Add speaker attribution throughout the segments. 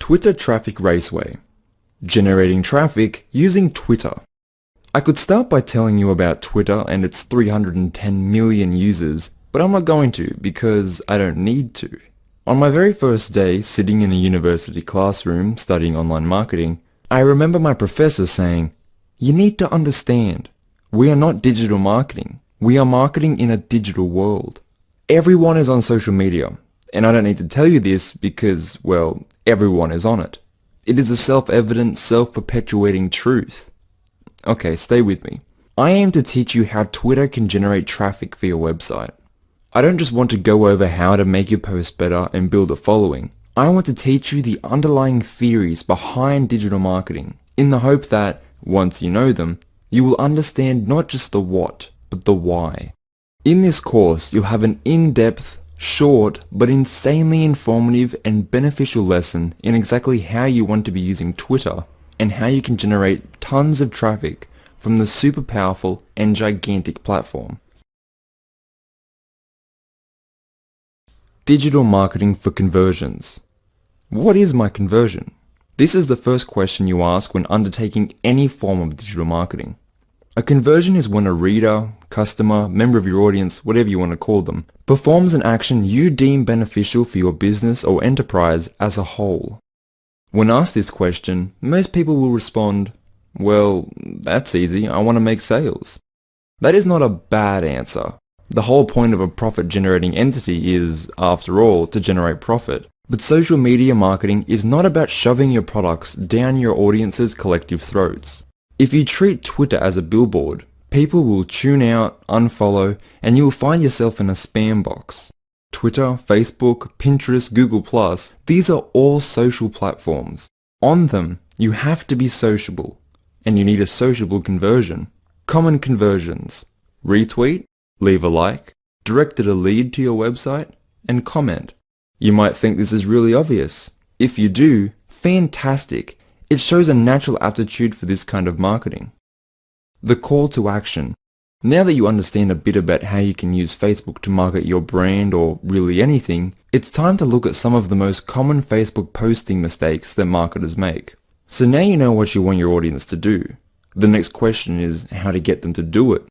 Speaker 1: Twitter Traffic Raceway. Generating traffic using Twitter. I could start by telling you about Twitter and its 310 million users, but I'm not going to because I don't need to. On my very first day sitting in a university classroom studying online marketing, I remember my professor saying, "You need to understand, we are not digital marketing. We are marketing in a digital world. Everyone is on social media, and I don't need to tell you this because, well, everyone is on it. It is a self-evident, self-perpetuating truth." Okay, stay with me. I aim to teach you how Twitter can generate traffic for your website. I don't just want to go over how to make your post better and build a following. I want to teach you the underlying theories behind digital marketing in the hope that, once you know them, you will understand not just the what, but the why. In this course, you'll have an in-depth, short, but insanely informative and beneficial lesson in exactly how you want to be using Twitter and how you can generate tons of traffic from the super powerful and gigantic platform. Digital marketing for conversions. What is my conversion? This is the first question you ask when undertaking any form of digital marketing. A conversion is when a reader, customer, member of your audience, whatever you want to call them, performs an action you deem beneficial for your business or enterprise as a whole. When asked this question, most people will respond, "Well, that's easy, I want to make sales." That is not a bad answer. The whole point of a profit-generating entity is, after all, to generate profit. But social media marketing is not about shoving your products down your audience's collective throats. If you treat Twitter as a billboard, people will tune out, unfollow, and you'll find yourself in a spam box. Twitter, Facebook, Pinterest, Google+, these are all social platforms. On them, you have to be sociable, and you need a sociable conversion. Common conversions: retweet, leave a like, directed a lead to your website, and comment. You might think this is really obvious. If you do, fantastic. It shows a natural aptitude for this kind of marketing. The call to action. Now that you understand a bit about how you can use Facebook to market your brand or really anything, it's time to look at some of the most common Facebook posting mistakes that marketers make. So now you know what you want your audience to do. The next question is how to get them to do it.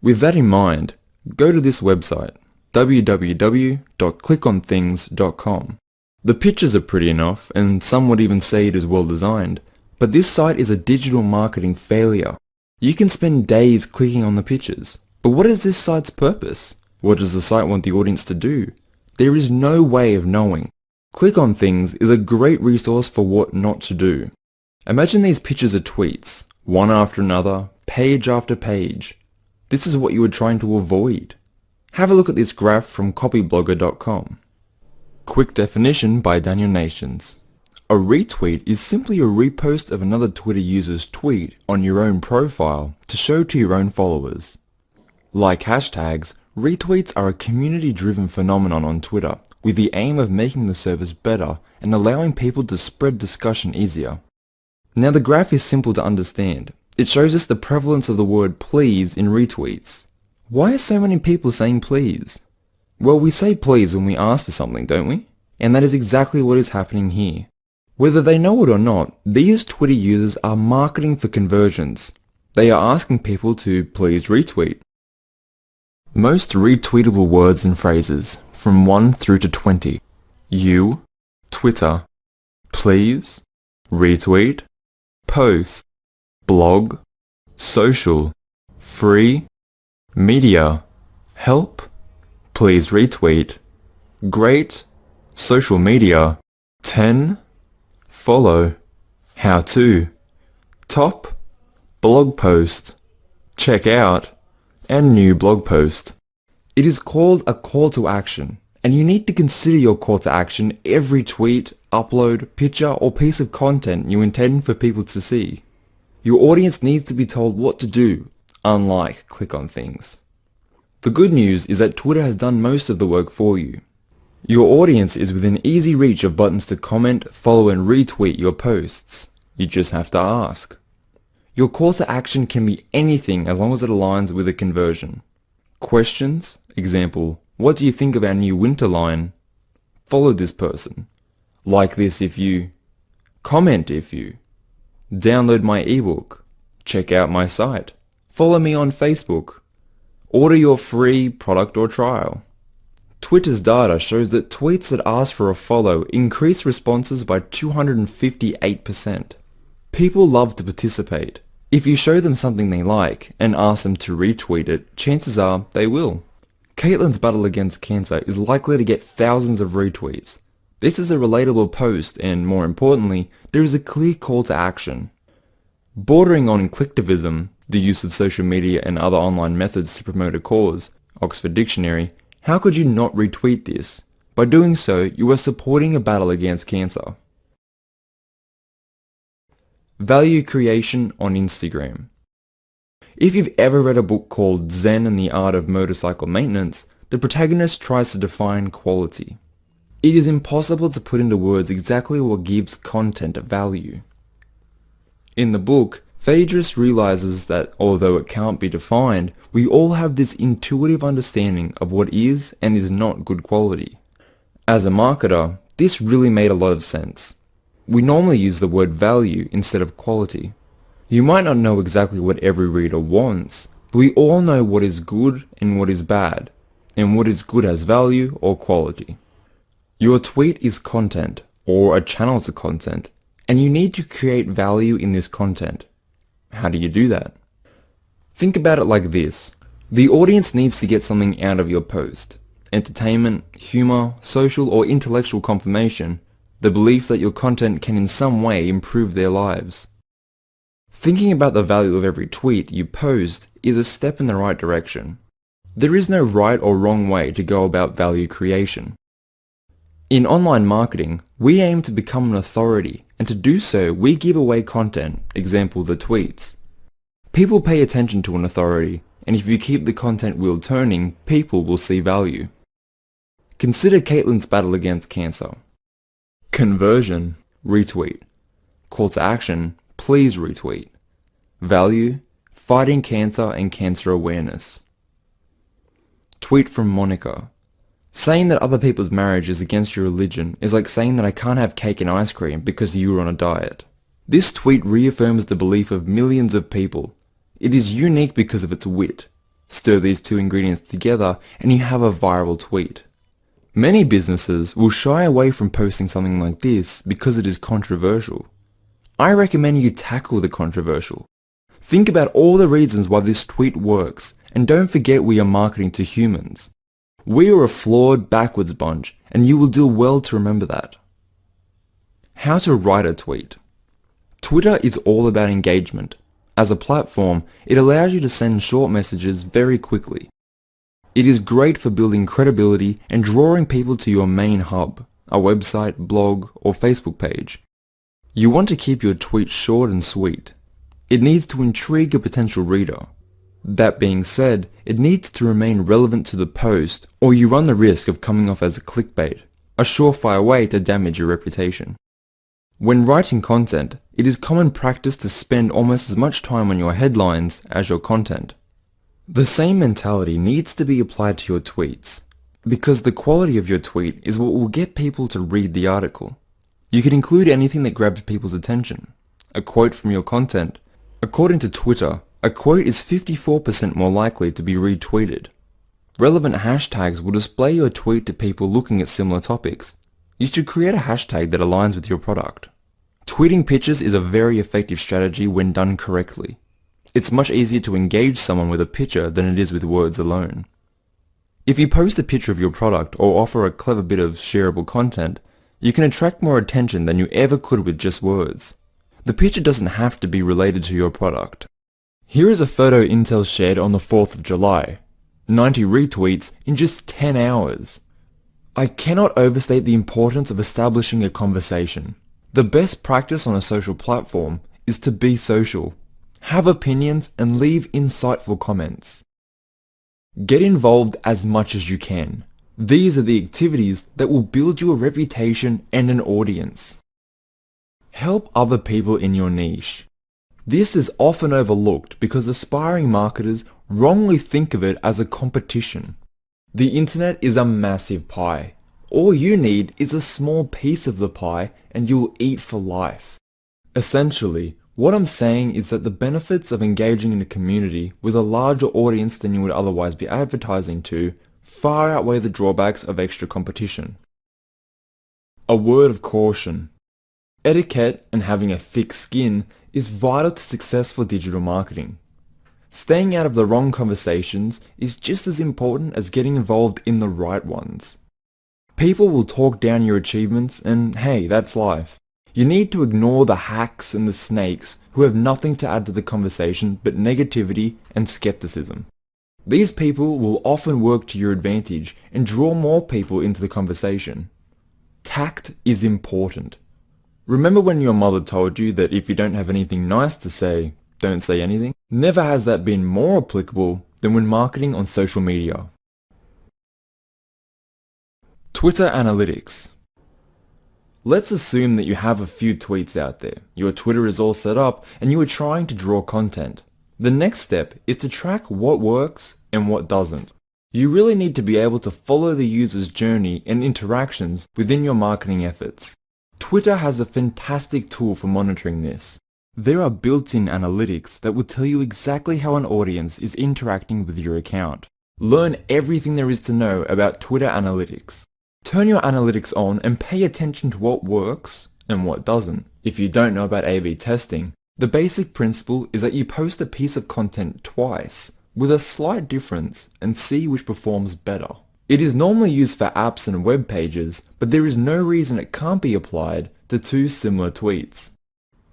Speaker 1: With that in mind, go to this website, www.clickonthings.com. The pictures are pretty enough, and some would even say it is well designed, but this site is a digital marketing failure. You can spend days clicking on the pictures, but what is this site's purpose? What does the site want the audience to do? There is no way of knowing. Click on Things is a great resource for what not to do. Imagine these pictures are tweets, one after another, page after page. This is what you are trying to avoid. Have a look at this graph from copyblogger.com. Quick definition by Daniel Nations. A retweet is simply a repost of another Twitter user's tweet on your own profile to show to your own followers. Like hashtags, retweets are a community-driven phenomenon on Twitter with the aim of making the service better and allowing people to spread discussion easier. Now the graph is simple to understand. It shows us the prevalence of the word please in retweets. Why are so many people saying please? Well, we say please when we ask for something, don't we? And that is exactly what is happening here. Whether they know it or not, these Twitter users are marketing for conversions. They are asking people to please retweet. Most retweetable words and phrases, from 1 through to 20. You, Twitter, please, retweet, post, blog, social, free, media, help, please retweet, great, social media, 10, follow, how to, top, blog post, check out, and new blog post. It is called a call to action, and you need to consider your call to action every tweet, upload, picture, or piece of content you intend for people to see. Your audience needs to be told what to do, unlike click on things. The good news is that Twitter has done most of the work for you. Your audience is within easy reach of buttons to comment, follow, and retweet your posts. You just have to ask. Your call to action can be anything as long as it aligns with a conversion. Questions, example, what do you think of our new winter line? Follow this person. Like this if you... comment if you, download my ebook, check out my site, follow me on Facebook, order your free product or trial. Twitter's data shows that tweets that ask for a follow increase responses by 258%. People love to participate. If you show them something they like and ask them to retweet it, chances are they will. Caitlin's battle against cancer is likely to get thousands of retweets. This is a relatable post and, more importantly, there is a clear call to action. Bordering on clicktivism, the use of social media and other online methods to promote a cause, Oxford Dictionary, how could you not retweet this? By doing so, you are supporting a battle against cancer. Value creation on Instagram. If you've ever read a book called Zen and the Art of Motorcycle Maintenance, the protagonist tries to define quality. It is impossible to put into words exactly what gives content value. In the book, Phaedrus realizes that although it can't be defined, we all have this intuitive understanding of what is and is not good quality. As a marketer, this really made a lot of sense. We normally use the word value instead of quality. You might not know exactly what every reader wants, but we all know what is good and what is bad, and what is good has value or quality. Your tweet is content, or a channel to content, and you need to create value in this content. How do you do that? Think about it like this. The audience needs to get something out of your post. Entertainment, humor, social or intellectual confirmation, the belief that your content can in some way improve their lives. Thinking about the value of every tweet you post is a step in the right direction. There is no right or wrong way to go about value creation. In online marketing, we aim to become an authority, and to do so, we give away content, example the tweets. People pay attention to an authority, and if you keep the content wheel turning, people will see value. Consider Caitlin's battle against cancer. Conversion, retweet. Call to action, please retweet. Value, fighting cancer and cancer awareness. Tweet from Monica. Saying that other people's marriage is against your religion is like saying that I can't have cake and ice cream because you were on a diet. This tweet reaffirms the belief of millions of people. It is unique because of its wit. Stir these two ingredients together and you have a viral tweet. Many businesses will shy away from posting something like this because it is controversial. I recommend you tackle the controversial. Think about all the reasons why this tweet works, and don't forget we are marketing to humans. We are a flawed, backwards bunch, and you will do well to remember that. How to write a tweet. Twitter is all about engagement. As a platform, it allows you to send short messages very quickly. It is great for building credibility and drawing people to your main hub, a website, blog, or Facebook page. You want to keep your tweet short and sweet. It needs to intrigue a potential reader. That being said, it needs to remain relevant to the post, or you run the risk of coming off as a clickbait, a surefire way to damage your reputation. When writing content, it is common practice to spend almost as much time on your headlines as your content. The same mentality needs to be applied to your tweets, because the quality of your tweet is what will get people to read the article. You can include anything that grabs people's attention. A quote from your content. According to Twitter, a quote is 54% more likely to be retweeted. Relevant hashtags will display your tweet to people looking at similar topics. You should create a hashtag that aligns with your product. Tweeting pictures is a very effective strategy when done correctly. It's much easier to engage someone with a picture than it is with words alone. If you post a picture of your product or offer a clever bit of shareable content, you can attract more attention than you ever could with just words. The picture doesn't have to be related to your product. Here is a photo Intel shared on the 4th of July. 90 retweets in just 10 hours. I cannot overstate the importance of establishing a conversation. The best practice on a social platform is to be social. Have opinions and leave insightful comments. Get involved as much as you can. These are the activities that will build you a reputation and an audience. Help other people in your niche. This is often overlooked because aspiring marketers wrongly think of it as a competition. The internet is a massive pie. All you need is a small piece of the pie and you'll eat for life. Essentially, what I'm saying is that the benefits of engaging in a community with a larger audience than you would otherwise be advertising to far outweigh the drawbacks of extra competition. A word of caution. Etiquette and having a thick skin is vital to successful digital marketing. Staying out of the wrong conversations is just as important as getting involved in the right ones. People will talk down your achievements and hey, that's life. You need to ignore the hacks and the snakes who have nothing to add to the conversation but negativity and skepticism. These people will often work to your advantage and draw more people into the conversation. Tact is important. Remember when your mother told you that if you don't have anything nice to say, don't say anything? Never has that been more applicable than when marketing on social media. Twitter Analytics. Let's assume that you have a few tweets out there, your Twitter is all set up, and you are trying to draw content. The next step is to track what works and what doesn't. You really need to be able to follow the user's journey and interactions within your marketing efforts. Twitter has a fantastic tool for monitoring this. There are built-in analytics that will tell you exactly how an audience is interacting with your account. Learn everything there is to know about Twitter Analytics. Turn your analytics on and pay attention to what works and what doesn't. If you don't know about A/B testing, the basic principle is that you post a piece of content twice with a slight difference and see which performs better. It is normally used for apps and web pages, but there is no reason it can't be applied to two similar tweets.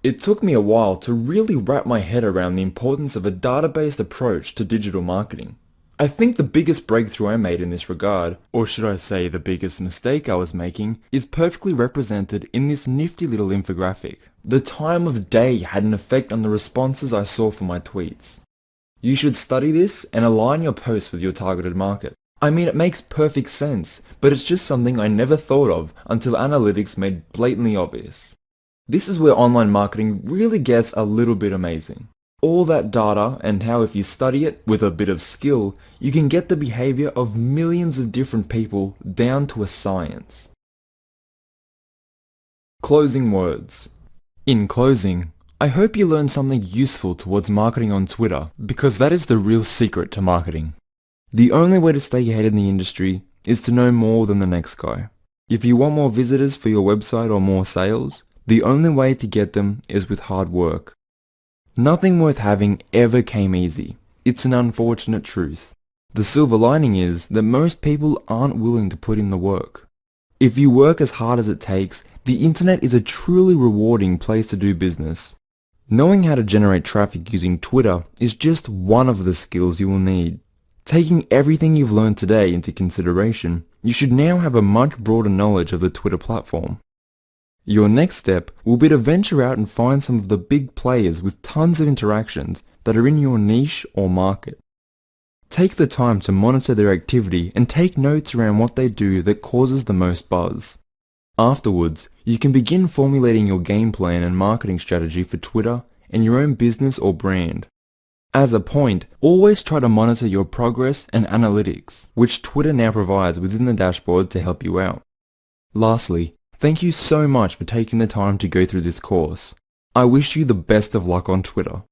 Speaker 1: It took me a while to really wrap my head around the importance of a data-based approach to digital marketing. I think the biggest breakthrough I made in this regard, or should I say the biggest mistake I was making, is perfectly represented in this nifty little infographic. The time of day had an effect on the responses I saw for my tweets. You should study this and align your posts with your targeted market. I mean, it makes perfect sense, but it's just something I never thought of until analytics made blatantly obvious. This is where online marketing really gets a little bit amazing. All that data and how if you study it with a bit of skill, you can get the behavior of millions of different people down to a science. Closing words. In closing, I hope you learned something useful towards marketing on Twitter, because that is the real secret to marketing. The only way to stay ahead in the industry is to know more than the next guy. If you want more visitors for your website or more sales, the only way to get them is with hard work. Nothing worth having ever came easy. It's an unfortunate truth. The silver lining is that most people aren't willing to put in the work. If you work as hard as it takes, the internet is a truly rewarding place to do business. Knowing how to generate traffic using Twitter is just one of the skills you will need. Taking everything you've learned today into consideration, you should now have a much broader knowledge of the Twitter platform. Your next step will be to venture out and find some of the big players with tons of interactions that are in your niche or market. Take the time to monitor their activity and take notes around what they do that causes the most buzz. Afterwards, you can begin formulating your game plan and marketing strategy for Twitter and your own business or brand. As a point, always try to monitor your progress and analytics, which Twitter now provides within the dashboard to help you out. Lastly, thank you so much for taking the time to go through this course. I wish you the best of luck on Twitter.